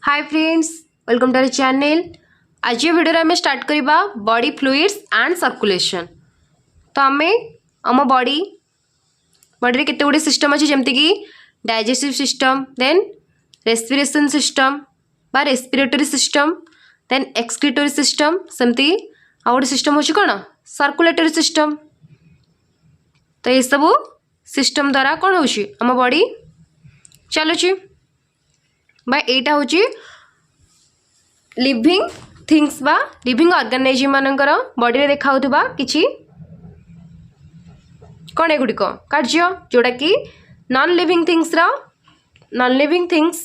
Hi friends, welcome to our channel. आज ये video आम स्टार्ट करवा बॉडी फ्लूइड्स एंड सर्कुलेशन। तो आम आम बॉडी केते गुड़े सिस्टम अच्छे जमती कि digestive system, then respiration system बा respiratory system, then excretory system, सेमती आ गोटे सिस्टम हूँ कौन सर्कुलेटरी सिस्टम। तो ये सब सिस्टम द्वारा कौन हो आम बॉडी चलुची बा एटा हूँ लिविंग थिंग्स बा लिविंग ऑर्गेनाइजम मानकर बॉडी रे देखा होतबा किछि कौन एगुड़िक कार्य जोटा कि नॉन लिविंग थिंग्स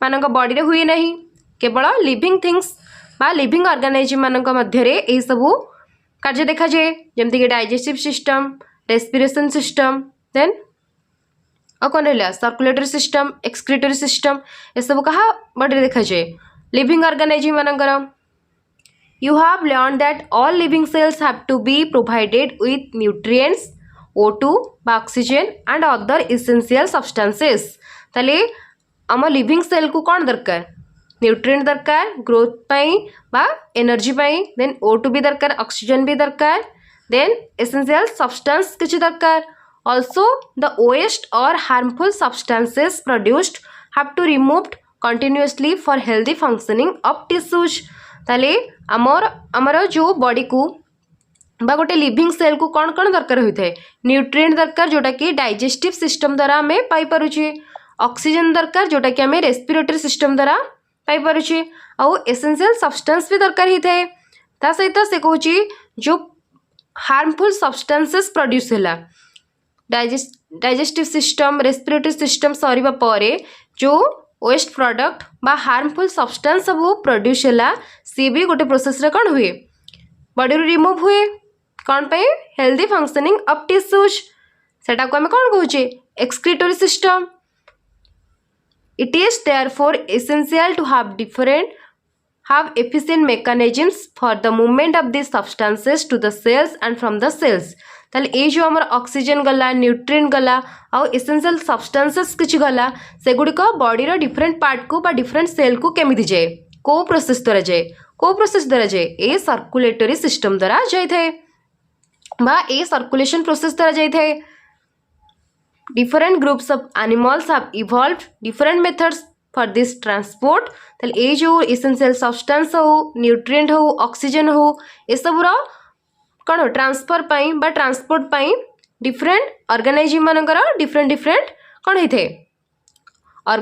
मानक बॉडी रे हुए नहीं, केवल लिविंग थिंग्स बा लिविंग ऑर्गेनाइजम मानक मध्य रे एही सबु कार्य देखा जाए, जेमति कि digestive system, respiration system, then और कौन रहा सर्कुलेटरी सिस्टम, एक्सक्रीटरी सिस्टम, ये सब कहा बॉडी देखा जाए लिविंग ऑर्गेनाइजम मानकर। You have learn that all living cells have to be provided with nutrients, O2 बा oxygen and other essential substances. ताले आम लिविंग सेल को कौन दरकार न्यूट्रिएंट दरकार ग्रोथ पाई बा एनर्जी पाई, देन O2 भी दरकार, ऑक्सीजन भी दरकार, देन एसेंशियल सब्सटेंस किछि दरकार। Also, the waste or harmful substances produced have to removed continuously for healthy functioning of tissues। ताले आमर जो बॉडी को बा गोटे लिविंग सेल को कौन कौन दरकार होता है न्यूट्रिएंट दरकार जोटा कि डाइजेस्टिव सिस्टम द्वारा आम पाइपे, ऑक्सीजन दरकार जोटा कि आम रेस्पिरेटरी सिस्टम द्वारा पाइपे, आउ एसेंशियल सब्सटेंस भी दरकार होता है। ता सहित से कहूँ जो हार्मफुल सब्सटेंसेस प्रोड्यूस है डाइजेस्टिव सिस्टम रेस्पिरेटरी सिस्टम सरीबा परे जो वेस्ट प्रोडक्ट बा हार्मफुल सब्सटेंस सब प्रोड्यूस है सी भी गोटे प्रोसेस रे कौन हुए बॉडी रू रिमूव हुए कौन पे हेल्दी फंक्शनिंग ऑफ टिश्यूज सेटा को आम कौन कहूचे excretory system. It is therefore essential to have efficient mechanisms for the movement of these substances to the cells and from the cells। ताले ये जो हमर ऑक्सीजन गला न्यूट्रिएंट गला आउ एसेंशियल सब्सटेंसेस किछि गला से गुडिक बॉडी रो डिफरेंट पार्ट को बा डिफरेंट सेल को केमिति जाए को प्रोसेस द्वारा जाए ए सर्कुलेटरी सिस्टम द्वारा जाय थाए बा ए सर्कुलेशन प्रोसेस द्वारा जाय थाए। Different groups of animals have evolved different methods for this transport. ताले ये जो एसेंशियल सब्सटेंस हो न्यूट्रिएंट हो ऑक्सीजन हो ये सब कौन ट्रांसफर पाई बा ट्रांसपोर्ट पाई डिफरेंट ऑर्गेनाइजम मानकर डिफरेंट कौन होते और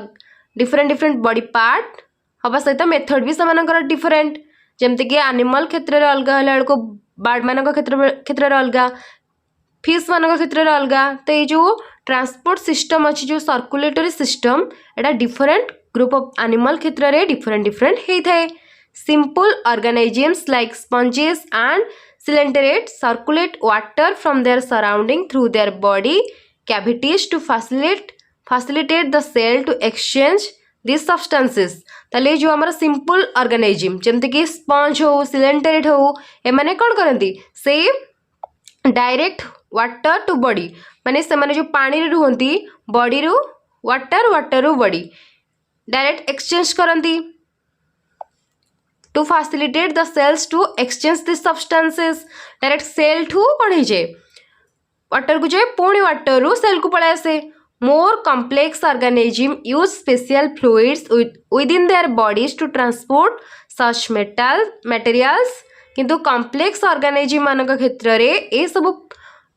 डिफरेंट बॉडी पार्ट हवा सहित मेथड भी से डिफरेंट, जमती कि एनिमल क्षेत्र में अलग है को बर्ड मान क्षेत्र में अलग फिश मान क्षेत्र में अलग। तो ये जो ट्रांसपोर्ट सिस्टम अच्छी जो सर्कुलेटरी सिस्टम एटा डिफरेंट ग्रुप ऑफ एनिमल क्षेत्र में डिफरेंट होता है। Simple organisms like sponges and coelenterate circulate water from their surrounding through their body cavities to facilitate the cell to exchange this substances. ताले जो हमारा सिंपल ऑर्गेनाइजम जमती कि स्पंज हो सिलेंटरेट हो एमाने कौन करती से डायरेक्ट वाटर टू बॉडी माने से माने जो पानी रे रुहंती बॉडी रू वाटर रू बॉडी डायरेक्ट एक्सचेंज करती to facilitate the cells to exchange this substances. Direct cell ठू कौन हो जाए वाटर को जाए पुणी वाटर रू सेल को पड़े आसे। More complex organism use special fluids within their bodies to transport such materials. किंतु कॉम्प्लेक्स ऑर्गेनिज्म मानक क्षेत्र में ये सब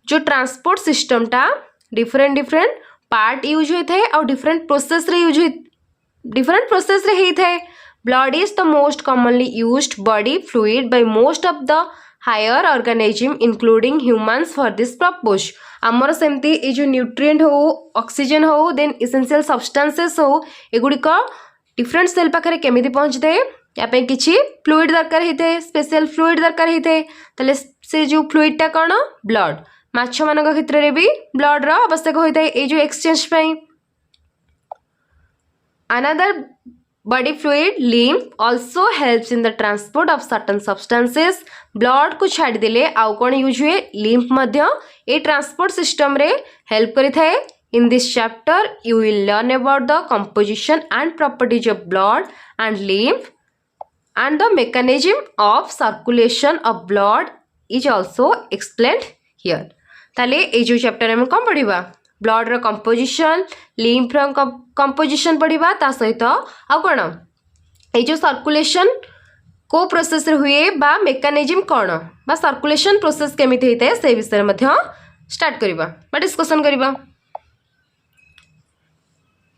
जो ट्रांसपोर्ट सिस्टम टा डिफरेंट पार्ट यूज होता है और डिफरेंट प्रोसेस रे होता है। Blood is the most commonly used body fluid by most of the higher organism including humans for this purpose. आमर सेमती ये जो न्यूट्रिएंट हो ऑक्सीजन हो देन एसेंशियल सब्सटेंसेस हो एगुड़िक डिफरेंट सेल पाखे केमिति पहुँचता है यापे किछि फ्लूइड दरकार होता है स्पेशल फ्लूइड दरकार होता है। ताले से जो फ्लूइडटा कौन ब्लड माछ मान क्षेत्र में भी ब्लड रो आवश्यक होता है ये जो exchange pi. Another body fluid lymph also helps in the transport of certain substances. Blood को छाड़ी देले आउ कौन यूज हुए लिम्फ मध्य ए ट्रांसपोर्ट सिस्टम रे हेल्प करि थाए In this chapter, you will learn about the composition and properties of blood and lymph and the mechanism of circulation of blood is also explained here. ताले ए जो chapter में कौन पढ़िबा blood रो composition lymph रो composition पढ़िबा ता सहित आ कोन ए जो circulation को process हुए बा मेकानिज्म कौन बा सर्कुलेशन प्रोसेस केमिति होता है से विषय में स्टार्ट करवा बा डिस्कशन करवा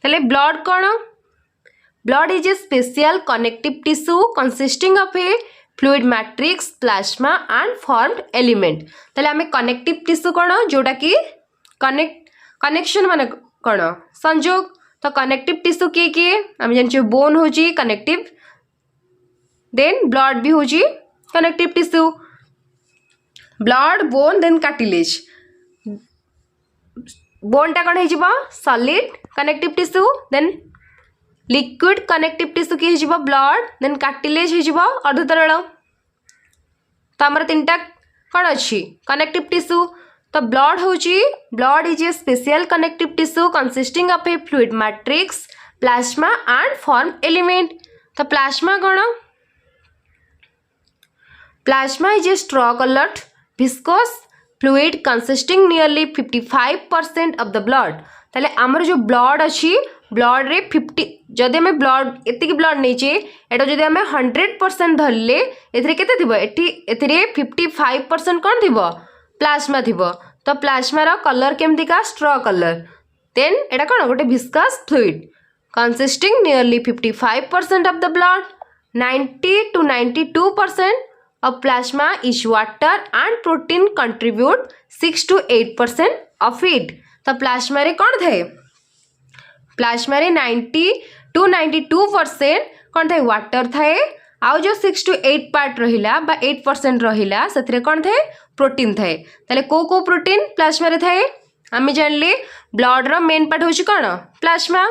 ताले ब्लड कौन blood is a special connective tissue consisting of a fluid matrix plasma and formed element ताले आमे कनेक्टिव टिश्यू कौन जोटा कि कनेक्शन माने कौन संयोग तो कनेक्टिव टिश्यू किए आम जान बोन हो कनेक्टिव देन ब्लड भी हो connective tissue blood bone then cartilage बोनटा कौन हो solid connective tissue then liquid connective tissue किए ब्लड देन कार्टिलेज हो अर्धतरल तो आमर तीनटा कौन अच्छी कनेक्टिव टिश्यू तो ब्लड हूँ blood is a special connective tissue consisting of a fluid matrix plasma and form element तो प्लाज्मा कौन plasma is a straw coloured viscous fluid consisting nearly 55% of the blood ताले आमर जो blood अच्छी blood रे 50 जदि आम ब्लड एतिक ब्लड नहीं एटा जदि आम 100% धरले एथिरे केते थिबो एथिरे 55% कौन थिबो प्लाज्मा थिबो तो प्लाज्मा रो कलर केमतिका स्ट्रॉ कलर देन एटा कौन गोटे viscous fluid consisting nearly 55% of the blood 90 to 92% of plasma is water and protein contribute 6 to 8% of it तो प्लाज्मा रे कौन थे प्लाज्मा रे 90 to 92% कौन थे वाटर थे आउ जो 6 to 8 पार्ट रहिला बा 8% रहिला सेथरे कौन थे प्रोटीन थे ताले को प्रोटीन प्लाज्मा रे थे आमे जानले ब्लड रो मेन पार्ट होची कौन प्लाज्मा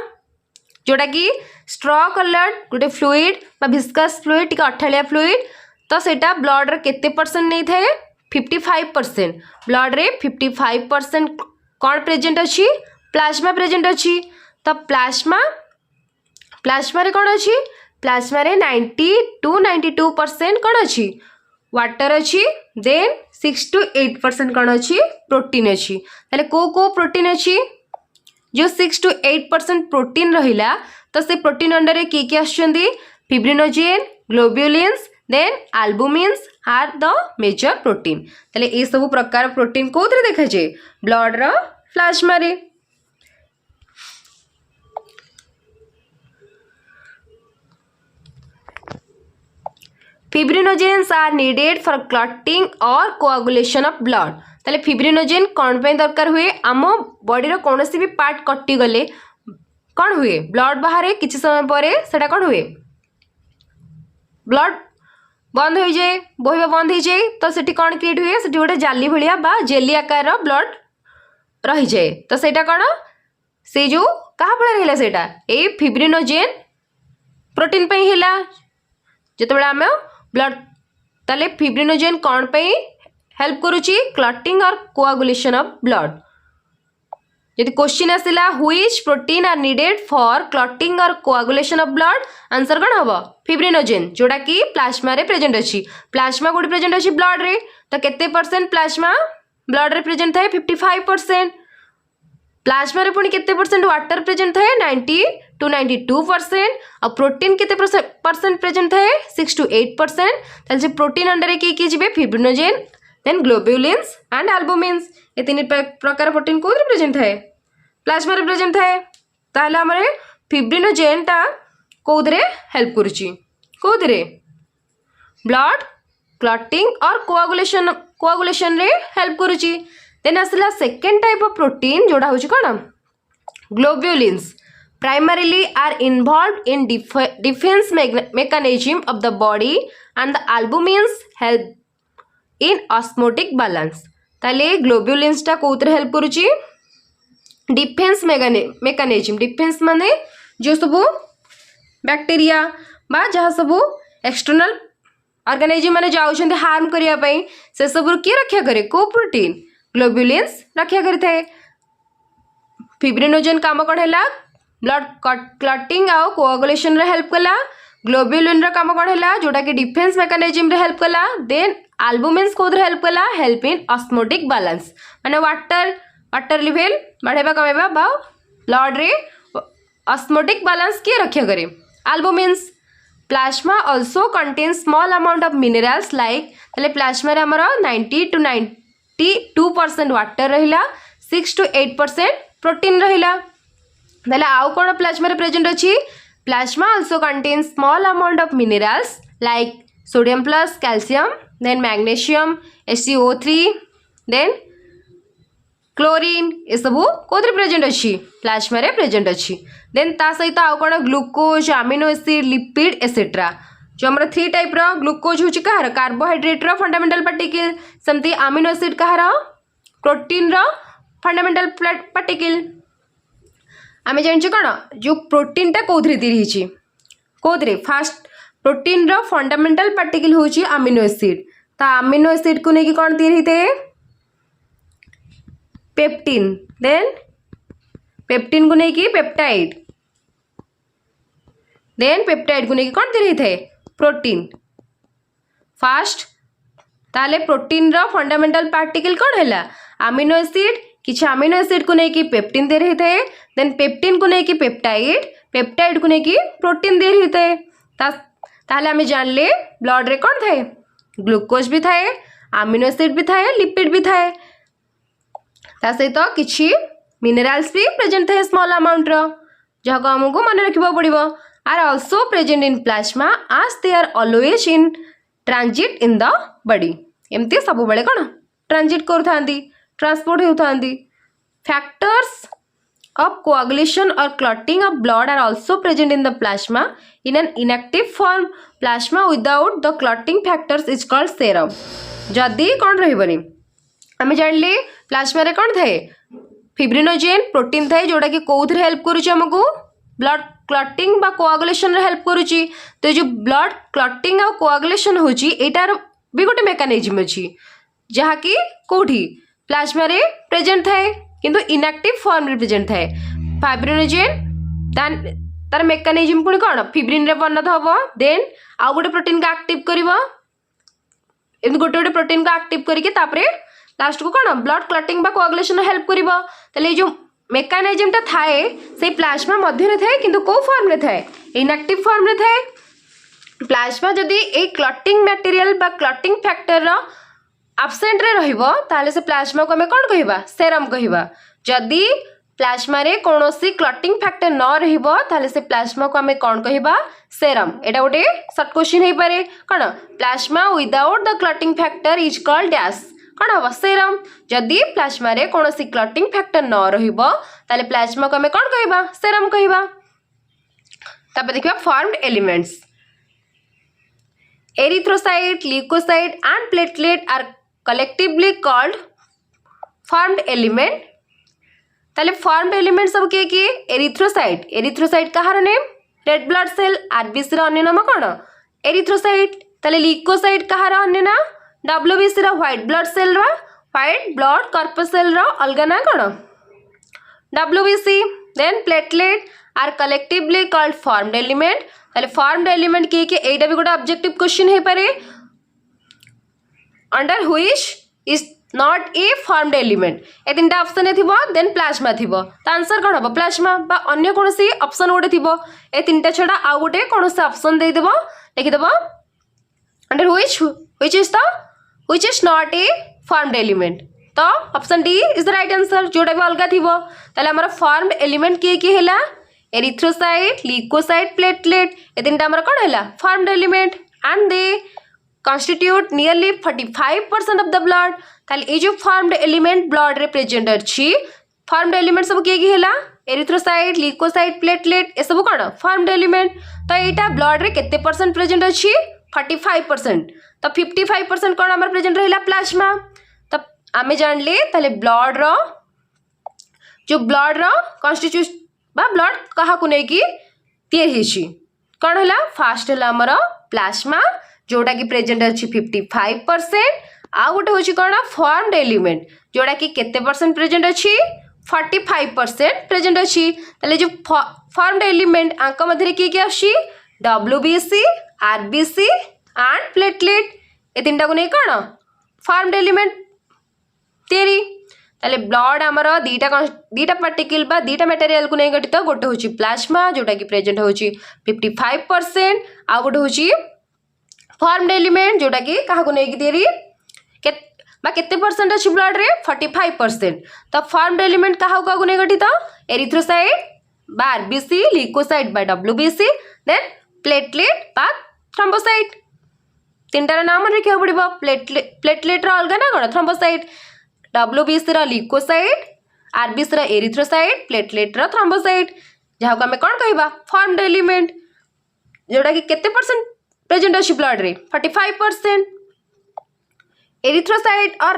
जोटा कि स्ट्रॉ कलर्ड गोटे फ्लूइड बा विस्कस फ्लूइड टिके अठालिया फ्लूइड तो सेटा ब्लड रे केते परसेंट नहीं थे 55% ब्लड रे 55% कौन प्रेजेंट अच्छी प्लाज्मा प्रेजेंट अच्छी तो प्लाज्मा रे कौन अच्छी प्लाज्मा रे 90 to 92% कौन अच्छी वाटर अच्छी देन 6 to 8% कौन अच्छी प्रोटीन अच्छी ताले को प्रोटीन अच्छी जो 6 to 8% प्रोटीन रहिला तो से प्रोटीन अंडर रे की आछंदी fibrinogen globulins then albumins are the major protein ताले ए सब प्रकार प्रोटीन कोथरे देखा जाए ब्लड रो प्लाज्मा रे फिब्रिनोजेन्स आर नीडेड फॉर क्लॉटिंग और कोआगुलेशन ऑफ ब्लड ताले फिब्रिनोजेन कौन पे दरकार हुए आम बॉडी रो कोनोसी भी पार्ट कटि गले कौन हुए ब्लड बाहर किछि समय परे सेटा कौन हुए ब्लड बंद हो जाए बोहिबा बंद हो जाए तो सेठी कौन क्रिएट हुए सेठी गोटे जाली भलिया बा जेली आकार ब्लड रही जाए तो सेटा कौन से जो कहा फल रहा सेटा ए फिब्रिनोजेन प्रोटीन पे हिला जिते आम ब्लड ताले फिब्रिनोजेन कौन पे हेल्प करुची क्लॉटिंग और कोआगुलेशन ऑफ ब्लड यदि क्वेश्चन आसिला which protein are needed for clotting और कोआगुलेशन ऑफ ब्लड आंसर कौन हम फिब्रिनोजेन जोड़ा कि प्लाज्मा रे प्रेजेंट अच्छी प्लाज्मा कोडी प्रेजेंट अच्छी ब्लड रे तो केते परसेंट प्लाज्मा ब्लड रे प्रेजेंट थाए 55% प्लाज्मा रे पुणी केते परसेंट वाटर प्रेजेंट थाए 90 to 92% और प्रोटीन केते परसेंट प्रेजेंट थाए 6 to 8% ताले प्रोटीन अंडर के जिबे फिब्रिनोजेन देन ग्लोब्युलिन्स एंड एल्बुमिन्स ये तीन प्रकार प्रोटीन कोथरे प्रेजेंट थाए प्लाज्मा रे प्रेजेंट थाए ताहले हमरे फिब्रिनोजेन टा कोथरे हेल्प करूची कोथरे ब्लड क्लॉटिंग और कोआगुलेशन रे हेल्प करूची देन आसला सेकेंड टाइप ऑफ प्रोटीन जोड़ा होची कोन ग्लोब्युलिन्स primarily are involved in defense mechanism of the body and the albumins help in osmotic balance ताले ग्लोब्युलिन्स टा कोथरे हेल्प करूची डिफेंस मेकानिज्म डिफेंस माने जो सब बैक्टीरिया बा जहाँ सब एक्सटर्नल ऑर्गेनिज्म माने जाउछन्ते हार्म करिया पई से सब के रक्षा करे को प्रोटीन ग्लोब्युलिन्स रक्षा करिथाए फिब्रिनोजेन काम कौन है ब्लड क्लटिंग आउ कोआगुलेशन रे हेल्प कला ग्लोब्युलिन रो काम कौन है जोटा कि डिफेंस मेकानिज्म रे हेल्प कला देन आल्बुमिन्स को हेल्प कला हेल्प इन ऑस्मोटिक बैलेंस माने वाटर लेवल बढ़ेबा कमेबा बा ब्लड रे ऑस्मोटिक बैलेंस किए रक्षा करे albumins plasma also contain small amount of minerals like तले प्लाज्मा रे हमर 90 to 92% वाटर रहिला 6 to 8% प्रोटीन रहिला तले आउ कोन प्लाज्मा रे प्रेजेंट अछि plasma also contain small amount of minerals like sodium plus calcium then magnesium HCO3 then chlorine ये सबू कोथरे प्रेजेंट अच्छी प्लाज्मा रे प्रेजेंट अच्छी देन ता सहित आउ कोन glucose amino acid lipid etcetera जो हमर 3 टाइप रो ग्लूकोज होची कहार कार्बोहाइड्रेट रो फंडामेंटल पार्टिकल समती अमीनो एसिड कहार प्रोटीन रो फंडामेंटल पार्टिकल आमे जानि कोन जो प्रोटीन टा कोथरे दिरिछि कोथरे फास्ट प्रोटीन रो फंडामेंटल पार्टिकल होची अमीनो एसिड ता अमीनो एसिड को नेकी कोन दिरिते पेप्टिन देन पेप्टिन को नेकी पेप्टाइड देन पेप्टाइड को नेकी कोन दिरि थे प्रोटीन फास्ट ताले प्रोटीन रो फंडामेंटल पार्टिकल कोन हैला अमीनो एसिड किछ अमीनो एसिड को नेकी पेप्टिन दे रही थे देन पेप्टिन को नेकी पेप्टाइड पेप्टाइड को नेकी प्रोटीन दे रही थे ताले हमें जान ले ब्लड रे कोन थे ग्लूकोज भी थाए अमीनो एसिड भी थाए लिपिड भी थाए ता सहित किछि मिनरल्स भी प्रेजेंट थे स्मॉल अमाउंट रो जहां को हमको मन रखिबो पड़िबो are also present in plasma as they are always in transit in the body एमती सब बेले कोन ट्रांजिट करथांदी ट्रांसपोर्ट होथांदी factors of coagulation or clotting of blood are also present in the plasma in an inactive form plasma without the clotting factors is called serum जदी कोन रहबनी हमें जानले plasma रे कोन थाए फिब्रिनोजेन प्रोटीन थाए जोड़ा कि कोथरे हेल्प करूची हमको ब्लड क्लटिंग बा कोआगुलेशन रे हेल्प करूची तो जो ब्लड क्लटिंग और कोआगुलेशन होची एटार भी गोटे मेकानिज्म अछि जहा कि कोठी प्लाज्मा रे प्रेजेंट थाए किंतु इनएक्टिव फॉर्म रे प्रेजेंट थाए फाइब्रिनोजेन तार मेकानिज्म पुणी कोन फिब्रिन रे परिणत हबो देन आ गोटे प्रोटीन का एक्टिव करबो एम गोटे गोटे प्रोटीन का एक्टिव करके तापरे लास्ट को कोन ब्लड क्लटिंग बा कोआगुलेशन हेल्प करबो तले जो मेकानिज्म ता थाए से प्लाज्मा मध्य रे थाए किंतु को फॉर्म रे थाए इनएक्टिव फॉर्म रे थाए प्लाज्मा जदी ए क्लटिंग मटेरियल बा क्लटिंग फैक्टर रो एब्सेंट रे रहिबो ताले से प्लाज्मा को हमें कोन कहिबा सेरम कहिबा जदी प्लाज्मा रे कोनोसी क्लटिंग फैक्टर न रहिबो ताले से प्लाज्मा को हमें कोन कहिबा सेरम एटा गोटे शॉर्ट क्वेश्चन हे पारे कोन plasma without the clotting factor is called dash कोन हबो सेरम जदी प्लाज्मा रे कोनोसी क्लटिंग फैक्टर न रहिबो ताले प्लाज्मा को हमें कोन कहिबा सेरम कहिबा तब देखिबा formed elements erythrocyte leucocyte and platelet are collectively called formed element ताले formed element सब के एरिथ्रोसाइट कहार name red blood cell RBC रो अन्य नाम कोन एरिथ्रोसाइट ताले ल्यूकोसाइट कहार अन्य नाम डब्ल्यूबीसी रो व्हाइट ब्लड सेल रो व्हाइट ब्लड कॉर्पसेल रो अलगा ना कोन WBC then platelet are collectively called formed element ताले formed element के एटा भी गोटा ऑब्जेक्टिव क्वेश्चन हे पारे under which is not a formed element ए तीनटा ऑप्शन ए थिबो देन प्लाज्मा थिबो त आंसर कोन हबो प्लाज्मा बा अन्य कोनोसी ऑप्शन गोटे थिबो ए तीनटा छडा आ गोटे कोनोसी ऑप्शन दे देबो लिखि देबो under which is not a formed element तो option D is the right answer जोटा भी अलगा थिबो ताले हमर फॉर्म्ड एलिमेंट के हैला एरिथ्रोसाइट ल्यूकोसाइट प्लेटलेट ए तीनटा हमर कोन हैला formed element and they constitute nearly 45% of the blood ताले ए जो formed element blood रे present अछि formed element सब के हैला एरिथ्रोसाइट ल्यूकोसाइट प्लेटलेट ए सब कोन formed element तो एटा blood रे केते परसेंट present अछि 45% तो 55% कोन हमर present रहला प्लाज्मा तो आमे जानले ताले ब्लड रो जो ब्लड रो constitute बा ब्लड कहा को नै कि तैयार हिछि कोन हैला फर्स्ट हैला हमर प्लाज्मा जोड़ा कि प्रेजेंट अच्छी 55% आ गोटे हूँ कौन फॉर्म्ड एलिमेंट जोड़ा कि केते परसेंट प्रेजेंट अच्छी 45% प्रेजेंट अच्छी जो फॉर्म्ड एलिमेंट आंक मध्य किए किए आसी WBC RBC एंड प्लेटलेट ए तीन टाक नहीं कौन फॉर्म्ड एलिमेंट तैयारी ताले ब्लड आमर दीटा पार्टिकल बा दीटा मटेरियल को नहीं गठित गोटे हूँ प्लाज्मा जोटा कि प्रेजेंट हूँ 55% आ गोटे हूँ फॉर्म्ड एलिमेंट जोटा कि क्या नहीं तैयारी केते परसेंट अच्छी ब्लड रे 45%। तो फॉर्म्ड एलिमेंट क्या नहीं गठित एरिथ्रोसाइट बा RBC ल्यूकोसाइट बा WBC देन प्लेटलेट बा थ्रोम्बोसाइट तीनटार नाम रखा पड़ो प्लेटलेट अलग ना कौन thrombocyte WBC leucocyte RBC erythrocyte platelet thrombocyte जहाँ को आम कौन कह फॉर्म्ड एलिमेंट जोटा कि केते परसेंट प्रेजेंट अच्छी ब्लड रे 45%। Erythrocyte or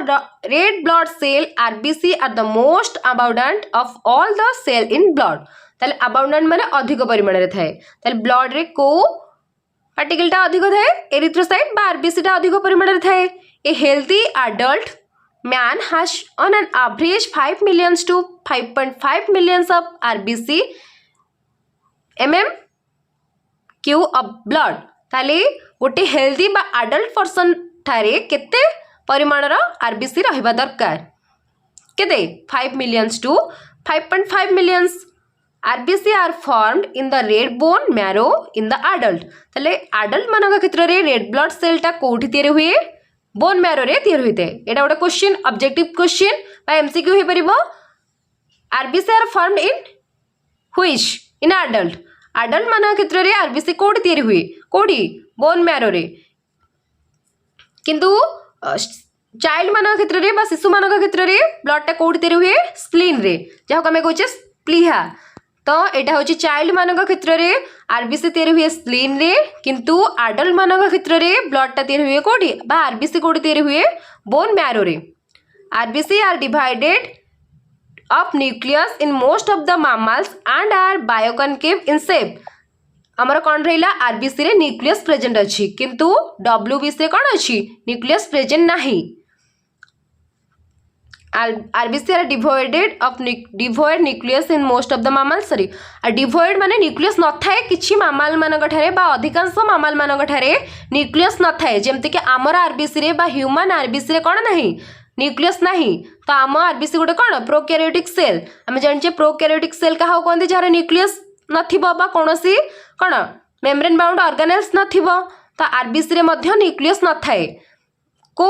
red blood cell RBC are the most abundant of all the cell in blood। ताले abundant माने अधिक परिमाण रे थाए ताले ब्लड रे को पार्टिकल टा अधिक थाए एरिथ्रोसाइट बा RBC टा अधिक परिमाण रे थाए। A healthy adult man has on an average 5 million to 5.5 million of RBC mmQ of blood। ताले गोटे हेल्दी बा एडल्ट पर्सन ठारे केते परिमाणर RBC रहिबा दरकार केते 5 millions to 5.5 millions। RBC are formed in the red bone marrow in the adult। तले adult मानक क्षेत्र रे रेड ब्लड सेल टा कोठी तैयारी हुए बोन मैरो रे तैयारी होते। एटा गोटे क्वेश्चन ऑब्जेक्टिव क्वेश्चन बा MCQ होई परिबो। RBC are formed in which in adult adult मानक क्षेत्र रे RBC कोठी तैयारी हुए कोठी बोन मैरो रे किंतु चाइल्ड मान क्षेत्र रे बा शिशु मान क्षेत्र रे ब्लड टा कोठी तैयारी हुए स्प्लीन रे जहाँ को आम कहे स्प्लीहा। तो यहाँ हूँ चाइल्ड मान क्षेत्र रे RBC तैयारी हुए स्प्लीन रे किंतु एडल्ट मान क्षेत्र रे ब्लड टा तैयारी हुए कोठी बा RBC कोठी तैयारी हुए बोन मैरो रे। RBC are divided of nucleus in most of the mammals and are biconcave in shape. आमर कौन रहा RBC रे न्यूक्लियस प्रेजेंट अच्छी किंतु WBC रे कौन अच्छी न्यूक्लियस प्रेजेंट नहीं। RBC are devoided of devoid nucleus in most of the mammals sorry devoid माने न्यूक्लियस न थाए किछि मामाल मानक ठारे बा अधिकांश मामाल मानक ठारे न्यूक्लियस न थाए जेमति कि आमर RBC रे बा ह्यूमन RBC रे कौन नहीं न्यूक्लियस नहीं। तो आम RBC गोटे कौन प्रोकैरियोटिक सेल आम जानिछे प्रोकैरियोटिक सेल क्या कहते जार न्यूक्लियस नथिबो बा कोनोसी कौन मेम्ब्रेन बाउंड ऑर्गेनेल्स नथिबो। तो RBC रे मध्य न्यूक्लियस न थाए को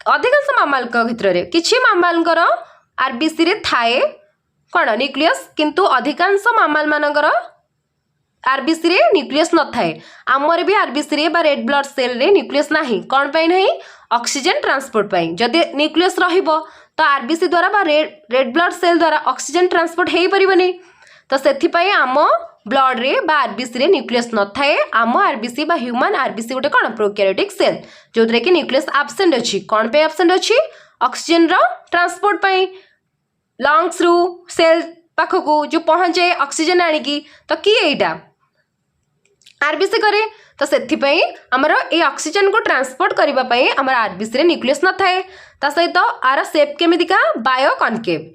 अधिकांश मामाल क्षेत्र रे किछि मामाल RBC रे थाए कौन न्यूक्लियस किंतु अधिकांश मामाल मानकर RBC रे न्यूक्लियस न थाए। आमर भी RBC रे बा रेड ब्लड सेल रे न्यूक्लियस नाही कौन पाई नहीं ऑक्सीजन ट्रांसपोर्ट पाई। जदि न्यूक्लियस रहिबो तो RBC द्वारा बा रेड ब्लड सेल द्वारा ऑक्सीजन ट्रांसपोर्ट हेई परिबनी। तो सेथिपाई आम ब्लड रे बा RBC रे न्यूक्लियस न थाए। आम RBC बा ह्यूमन RBC गोटे कौन प्रोकैरियोटिक सेल जो कि न्यूक्लियस एब्सेंट अच्छी कौन पे एब्सेंट अच्छी ऑक्सीजन रो ट्रांसपोर्ट पाई लंग्स रु सेल पाखकू जो पहुँचे ऑक्सीजन आनिकी तो किए एटा RBC करे। तो सेथिपाई आमर ए ऑक्सीजन को ट्रांसपोर्ट करबा पई आमर RBC रे न्यूक्लियस न थाए। ता सहित आर शेप केमितिका biconcave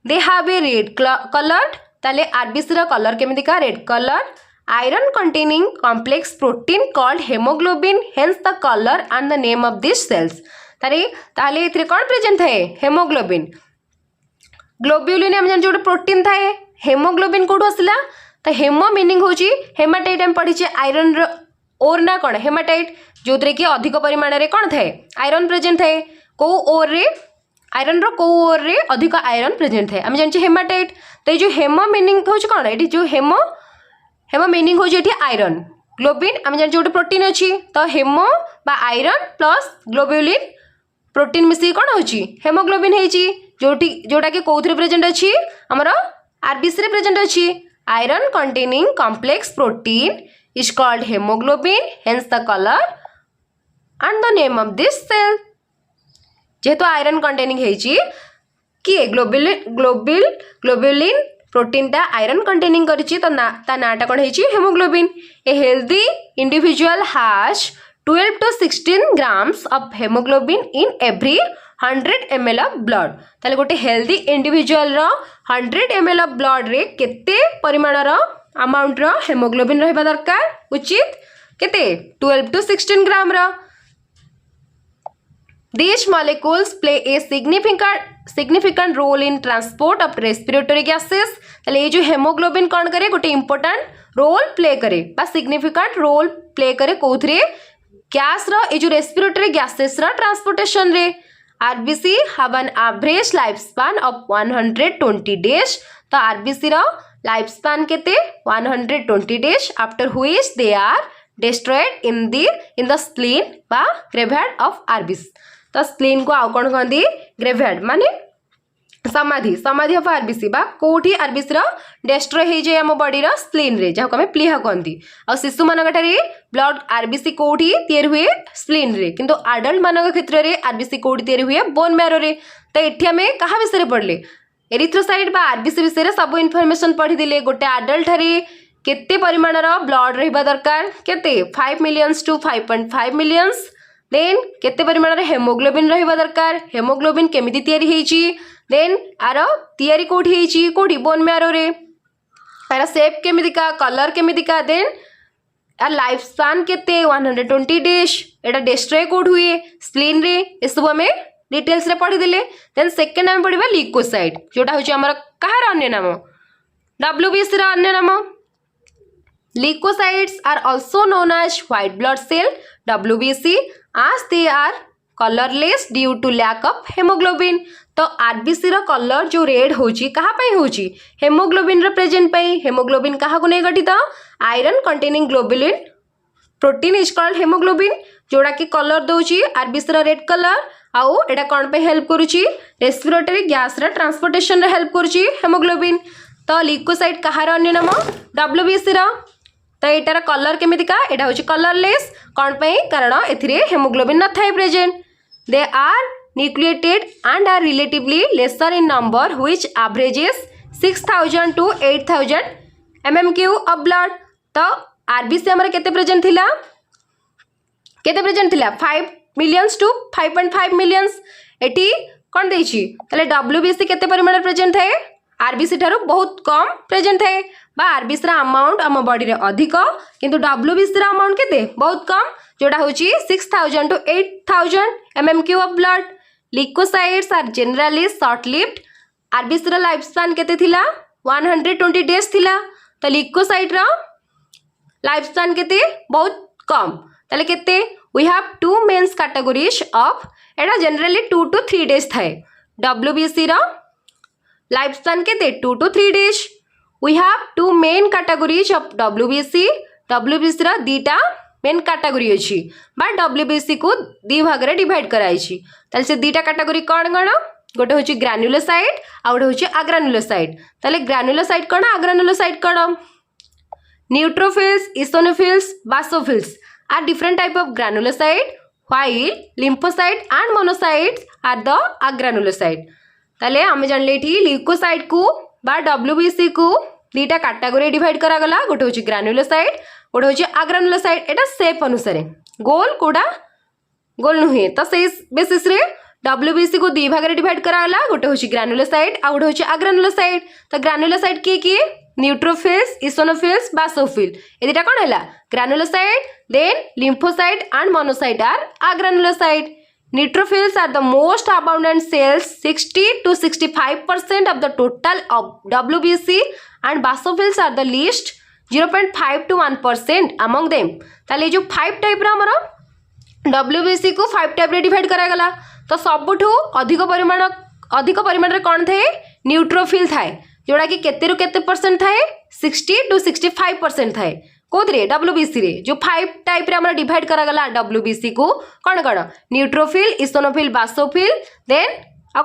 they have a red coloured ताले RBC रा कलर केमितिका red colour iron containing complex protein called haemoglobin hence the colour and the name of this cells. ताले इथरे कौन प्रेजेंट थाए हेमोग्लोबिन ग्लोब्यूलिन आम जान जो प्रोटीन थाए हेमोग्लोबिन कोठु आसला तो हेमो मीनिंग होची हेमाटाइट आम पढ़ी आयरन ओर ना कौन हेमाटाइट जो कि अधिक परिमाण रे कौन थाए आयरन प्रेजेंट थाए को ओर रे आयरन रो को ओर रे अधिक आयरन प्रेजेंट थाए आम जानिछे हेमाटाइट। तो ये जो हेमो मीनिंग होची कौन ये जो हेमो मीनिंग होची एठी आयरन ग्लोबिन आम जानिछे गोटे प्रोटीन अच्छी तो हेमो बा आयरन प्लस ग्लोब्यूलिन प्रोटीन मिसी कौन होची हेमोग्लोबिन होची जोटा कि कौथरे प्रेजेंट अच्छी आमर RBC रे प्रेजेंट अच्छी iron containing complex protein is called haemoglobin hence the colour and the name of this cell. जेहेतु आयरन कंटेनिंग होची किए ग्लोब्यूलिन प्रोटीन टा आयरन कंटेनिंग करिछि तो ता नाटा कौन होची haemoglobin. A healthy individual has 12 to 16 grams of hemoglobin in every 100 ml of blood ताले गोटे हेल्दी इंडिविजुअल रो 100 ml ऑफ ब्लड रे केते परिमाण रो अमाउंट रो हेमोग्लोबिन रहबा दरकार उचित केते 12 to 16 gram row These molecules play a significant role in transport of respiratory gases. ताले ये जो हेमोग्लोबिन कौन करे गोटे इंपोर्टेंट रोल प्ले करे बा सिग्निफिकेंट रोल प्ले करे कोथरे गैस रो ये जो रेस्पिरेटरी गैसेस रो ट्रांसपोर्टेशन रे RBC have an average life span of 120 days तो आरबीसी रो लाइफ स्पैन केते 120 days after which they are destroyed in the spleen बा ग्रेवहेड ऑफ आरबीसी तो स्प्लीन को आउ कौन कहती ग्रेवहेड माने समाधि समाधि ऑफ आरबीसी बा कोठी आरबीसी रो डिस्ट्रॉय हे जे हम बॉडी रो स्प्लीन रे जाको हमें प्लीहा कहती आ शिशु मानक ठारे ब्लड आरबीसी कोठी तैयार हुए स्प्लीन रे किंतु एडल्ट मानक क्षेत्र रे आरबीसी कोठी तैयार हुए बोन मैरो रे तो एठी हमें कहा विषय रे पढ़ले एरिथ्रोसाइट बा आरबीसी विषय रे सब इन्फॉर्मेशन पढ़ी दिले गोटे एडल्ट ठारे केते परिमाण रो ब्लड रहबा दरकार केते 5 मिलियंस टू 5.5 मिलियंस देन केते परिमाण रे हेमोग्लोबिन रहबा दरकार हेमोग्लोबिन केमिति तैयारी हेची देन आरो तैयारी कोठी हेची कोठी बोन मैरो रे आरो शेप केमितिका कलर केमितिका देन आ लाइफ स्पैन केते 120 डेज एटा डिस्ट्रॉय कोड हुए स्प्लीन रे ए सब हमें डिटेल्स रे पढ़ी दिले देन सेकंड हम पढ़िबा ल्यूकोसाइट जोटा होची हमर कहार अन्य नाम डब्ल्यूबीसी रा अन्य नाम Leukocytes are also known as white blood cell WBC as they are colorless due to lack of hemoglobin तो आरबीसी रो कलर जो रेड होची कहा पई होची हेमोग्लोबिन रो प्रेजेंट पई हेमोग्लोबिन कहा को नै गठित iron containing globulin protein is called haemoglobin जोड़ा की कलर दोची आरबीसी रो रेड कलर आउ एटा कोन पे हेल्प करूची रेस्पिरेटरी गैस रो ट्रांसपोर्टेशन रे हेल्प करूची हेमोग्लोबिन तो ल्यूकोसाइट कहार अन्य नाम डब्ल्यूबीसी रो तो एटार कलर केमितिका एटा होची कलरलेस कोन पे कारण एथिरे हेमोग्लोबिन न थाई present they are nucleated and are relatively lesser in number which averages 6000 to 8000 mmq of blood तो आरबीसी हमर केते प्रेजेंट थिला 5 मिलियंस टू 5.5 मिलियंस एटी कोन देछि तले डब्ल्यूबीसी केते परिमाण प्रेजेंट है आरबीसी ठारो बहुत कम प्रेजेंट है बा आरबीसी रा अमाउंट हम बॉडी रे अधिक किंतु डब्ल्यूबीसी रा अमाउंट केते बहुत कम जोड़ा होची 6000 to 8000 mmq of blood leucocytes are generally short lived RBC रा लाइफ स्पैन केते थिला 120 डेज थिला तो ल्यूकोसाइट रा लाइफ स्पैन केते बहुत कम तले केते we have two mens categories of एटा जनरली 2 to 3 डेज थाए डब्ल्यूबीसी रा लाइफ स्पैन केते 2 to 3 days we have two main categories of WBC रा दीटा मेन कैटेगरी अछि बा डब्ल्यूबीसी को दी भाग रे डिवाइड कराई छी तले से दीटा कैटेगरी कोन कोन गोटे होची ग्रानुलोसाइट आ गोटे होची अग्रानुलोसाइट तले ग्रानुलोसाइट कोन अग्रानुलोसाइट कोन neutrophils eosinophils basophils are different type of granulocyte while lymphocyte and monocytes are the agranulocyte तले आमे जानले एठी ल्यूकोसाइट को बा डब्ल्यूबीसी को दीटा कैटेगरी डिवाइड करा गला गोटे होची ग्रानुलोसाइट गोटे होची अग्रानुलोसाइट एटा शेप अनुसार गोल कोडा गोल नुहे तो से बेसिस रे डब्ल्यूबीसी को दी भाग रे डिवाइड करा गला गोटे होची ग्रानुलोसाइट आ गोटे होची अग्रानुलोसाइट तो ग्रानुलोसाइट की न्यूट्रोफिल्स इओसिनोफिल्स बासोफिल ए दीटा कोन हला granulocyte then lymphocyte and monocyte are agranulocyte neutrophils are the most abundant cells 60 to 65% of the total of WBC and basophils are the least 0.5 to 1% among them ताले जो 5 type रा हमर WBC को 5 type रे divide करा गला तो सबठु अधिक परिमाण रे कोन थाए न्यूट्रोफिल थाए जोड़ा कि केते रु केते परसेंट थाए 60 to 65% थाए कोदरे डब्ल्यूबीसी रे जो 5 टाइप रे हमरा डिवाइड करा गला डब्ल्यूबीसी को कोन कोन न्यूट्रोफिल इओसिनोफिल बासोफिल देन आ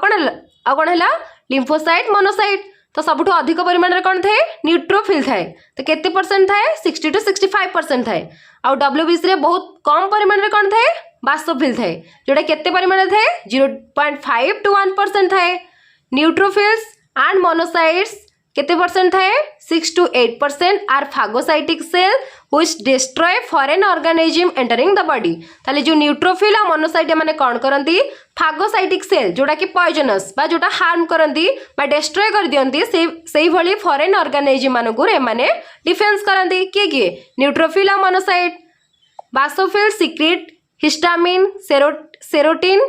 कोन हला लिम्फोसाइट मोनोसाइट तो सबठु अधिक परिमाण रे कोन थाए न्यूट्रोफिल थाए तो केते परसेंट थाए 60 to 65% थाए आ डब्ल्यूबीसी रे बहुत कम परिमाण रे कोन थाए बासोफिल थाए जोटा केते परिमाण रे थाए 0.5 to 1% थाए न्यूट्रोफिल्स एंड मोनोसाइट्स केते परसेंट थाए 6 to 8% are phagocytic cell which destroy foreign organism entering the body ताले जो न्यूट्रोफिल और मोनोसाइट माने कौन करती फागोसाइटिक सेल जोटा कि पॉइजनस बा जोटा हार्म करती बा डिस्ट्रॉय कर दियंती से भली फॉरेन ऑर्गेनाइज्म मानकु एमाने डिफेंस करती किए न्यूट्रोफिल और monocyte basophil secrete histamine serotonin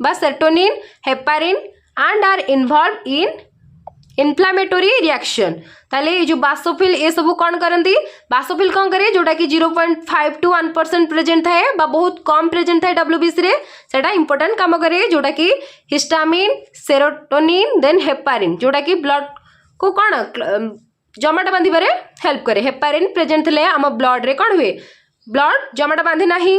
बा serotonin heparin and are involve in inflammatory reaction ताले ये जो बासोफिल ये सब कौन करती बासोफिल कौन करे जोटा कि 0.5 to 1% प्रेजेंट थाए बा बहुत कम प्रेजेंट थाए डब्ल्यूबीसी रे सेटा इंपोर्टेंट काम करे जोटा कि हिस्टामिन सेरोटोनिन देन हेपारिन जोटा कि ब्लड को कौन जमाट बांधि बारे हेल्प करे हेपारिन प्रेजेंट थे आम ब्लड रे कौन हुए ब्लड जमाट बांधे नहीं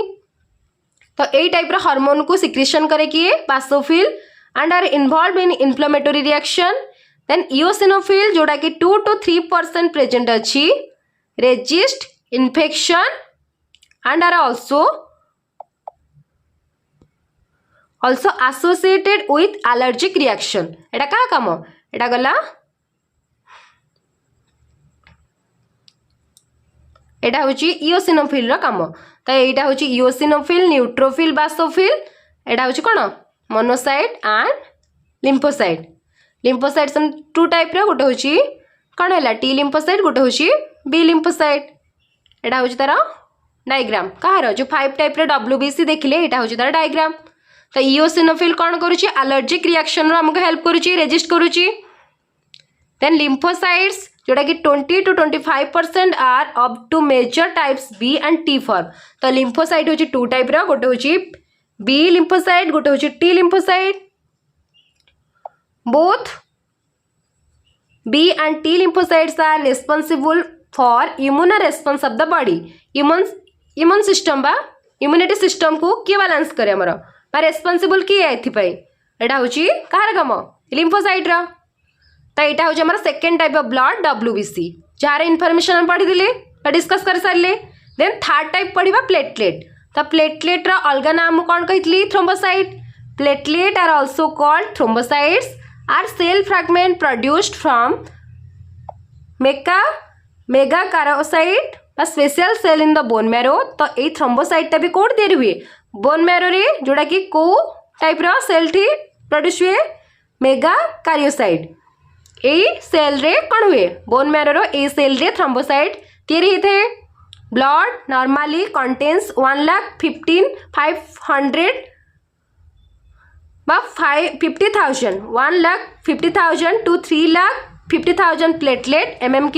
तो यही टाइप हार्मोन को सिक्रेशन करे किए basophil and are involve in inflammatory reaction then eosinophil जोटा कि 2 to 3% प्रेजेंट अच्छी resist infection and are also associated with allergic reaction एटा क्या काम एटा गला एटा होची इओसिनोफिल रो काम तो एटा होची इओसिनोफिल न्यूट्रोफिल बासोफिल एटा होची कोन मोनोसाइट एंड लिम्फोसाइट लिम्फोसाइट सन 2 टाइप रो गोटे होची कौन है टी लिम्फोसाइट गोटे होची बी लिम्फोसाइट एटा होची तार डायग्राम कहार जो 5 टाइप रो डब्ल्यूबीसी देखिले एटा होची तार डायग्राम तो इओसिनोफिल कौन करूची एलर्जिक रिएक्शन रो हमको हेल्प करूची रेजिस्ट करूची देन लिम्फोसाइट्स जोटा कि 20 to 25% are up two major types B and T form तो लिम्फोसाइट होची 2 टाइप रो गोटे होची बी लिम्फोसाइट गोटे होची T lymphocyte both B and T lymphocytes are responsible for immune response of the body immune system बा immunity system को किए बैलेंस करे हमर बा रेस्पोंसिबल किए एथि पई एटा होची कहार काम लिम्फोसाइट रा तो एटा होची हमर second type of blood WBC जार इन्फॉर्मेशन हम पढ़ी दिले बा डिस्कस कर सारले देन थर्ड टाइप पढ़िबा प्लेटलेट तो प्लेटलेट रा अलग नाम कोन कहितली thrombocyte platelet are also called thrombocytes are cell fragment produced from megakaryocyte बा special cell in the bone marrow तो ये थ्रोम्बोसाइट भी कोड दे हुए बोन मैरो रे जोड़ा कि को टाइप रो सेल थी प्रोड्यूस हुए मेगाकार्योसाइट ए सेल रे कौन हुए बोन मैरो रो ए सेल रे थ्रोम्बोसाइट तैयारी थे blood normally contains 1,15,500 50,000 1,50,000 to 3,50,000 platelet MMQ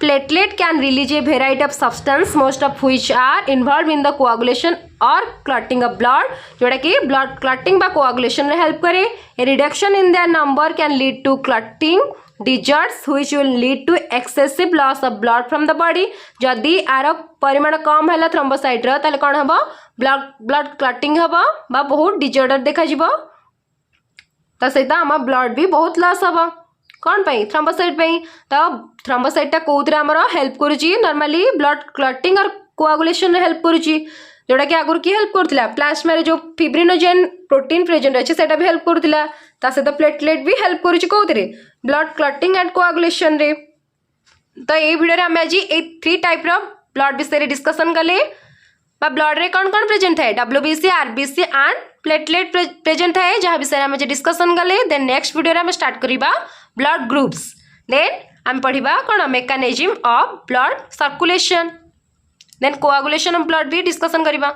platelet can release a variety of substance most of which are involved in the coagulation or clotting of blood जोड़ा कि blood clotting बा coagulation रे help करे a reduction in their number can lead to clotting disorders which will lead to excessive loss of blood from the body जदि are परिमाण कम है thrombocyte रो ताले कोन हबो ब्लड क्लॉटिंग हबो बा बहुत डिजॉर्डर देखा जिवो तो सहित आम ब्लड भी बहुत लॉस हम कौन पाई थ्रोम्बोसाइट पाई तो थ्रोम्बोसाइटा कौन आमर हेल्प करुच्ची नॉर्मली ब्लड क्लॉटिंग और कोआगुलेशन हेल्प करुच्ची जोटा कि आगुरी किए हेल्प करुला प्लाज्मा रे जो फिब्रिनोजेन प्रोटीन प्रेजेंट अच्छे सेटा भी हेल्प करुला ता सहित प्लेटलेट भी हेल्प करुच्ची कौन ब्लड क्लॉटिंग एंड कोआगुलेशन रे तो ये वीडियो रे हम आज ए 3 टाइप रो ब्लड विषय डिस्कसन कले ब्लड रे कौन कौन प्रेजेंट है WBC RBC and platelet present है जहाँ विषय में डिस्कसन कले देन नेक्स्ट वीडियो में स्टार्ट करिबा ब्लड ग्रुप्स देन हम पढ़िबा कौन mechanism of blood circulation then coagulation of blood भी डिस्कसन करिबा।